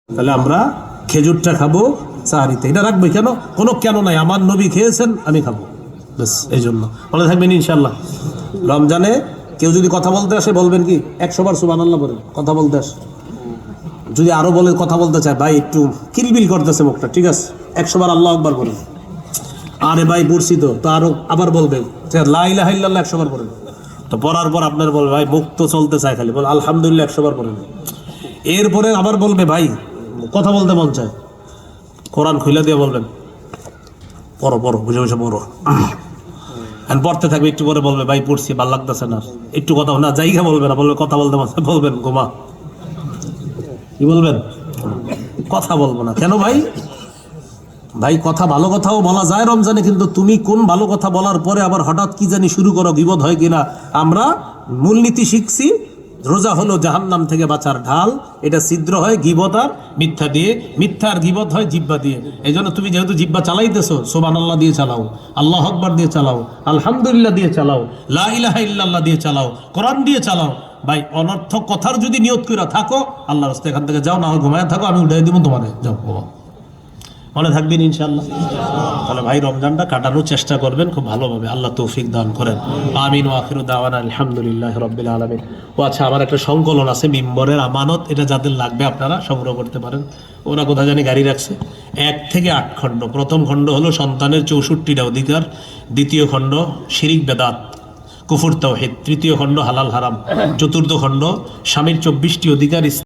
তাহলে আমরা খেজুরটা খাবো সাহারিতে, এটা রাখবে কেন? কোনো কেন নাই, আমার নবী খেয়েছেন আমি খাবো, ব্যাস এই জন্য। ভালো থাকবেন ইনশাল্লাহ। রমজানে কেউ যদি কথা বলতে আসে বলবেন কি 100 বার সুবহানাল্লাহ বলেন, কথা বলতে আসে। যদি আরো বলে কথা বলতে চায়, ভাই একটু কিলবিল করতেছে মুখটা, ঠিক আছে 100 বার আল্লাহু আকবার বলেন। আরে ভাই পড়ছি তো আরো আবার বলবেন লা ইলাহা ইল্লাল্লাহ 100 বার পড়েন। তো পড়ার পর আপনার বলবে ভাই মুখ তো চলতে চায় খালি, বল আলহামদুলিল্লাহ 100 বার পড়েন। এরপরে আবার বলবে ভাই কথা বলতে মন চায়, কোরআন খুলে দিয়ে বলবেন পড়ো পড়ো, বুঝে বুঝে পড়ো। পড়তে থাকবে, একটু পরে বলবে ভাই পড়ছি ভালো লাগতেছে না, একটু কথা না জায়গা বলবে না, বলবে কথা বলতে মন চায়, বলবেন গোমা। কি বলবেন? কথা বলবো না কেন ভাই? ভাই কথা ভালো কথাও বলা যায় রমজানে, কিন্তু তুমি কোন ভালো কথা বলার পরে আবার হঠাৎ কি জানি শুরু করো, গীবত হয় কিনা। আমরা মূলনীতি শিখছি, রোজা হলো জাহান্নাম থেকে বাঁচার ঢাল, এটা ছিদ্র হয় গীবত আর মিথ্যা দিয়ে, মিথ্যা আর গীবত হয় জিহ্বা দিয়ে। এই জন্য তুমি যেহেতু জিহ্বা চালাইতেছো, সুবহানাল্লাহ দিয়ে চালাও, আল্লাহু আকবার দিয়ে চালাও, আলহামদুলিল্লাহ দিয়ে চালাও, লা ইলাহা ইল্লাল্লাহ দিয়ে চালাও, কোরআন দিয়ে চালাও। ভাই অনর্থক কথার যদি নিয়ত করে থাকো, আল্লাহর রাস্তায় এখান থেকে যাও, না হয় ঘুমায় থাকো, আমি উঠাই দিব তোমারে, যাও বাবা। মনে থাকবেন ইনশাআল্লাহ। তাহলে ভাই রমজানটা কাটানোর চেষ্টা করবেন খুব ভালোভাবে, আল্লাহ তৌফিক দান করেন। আমিন ওয়া আখিরু দাওয়ানা আলহামদুলিল্লাহি রাব্বিল আলামিন। ও আচ্ছা, আমার একটা সংকলন আছে মিম্বরের আমানত, এটা যাদের লাগবে আপনারা সংগ্রহ করতে পারেন। ওরা কোথায় জানি গাড়ি রাখছে। 1 থেকে 8 খণ্ড। প্রথম খণ্ড হলো সন্তানের 64টা অধিকার, দ্বিতীয় খণ্ড শিরিক বেদাত কুফর তাওহীদ, তৃতীয় খণ্ড হালাল হারাম, চতুর্থ খণ্ড স্বামীর 24টি অধিকার,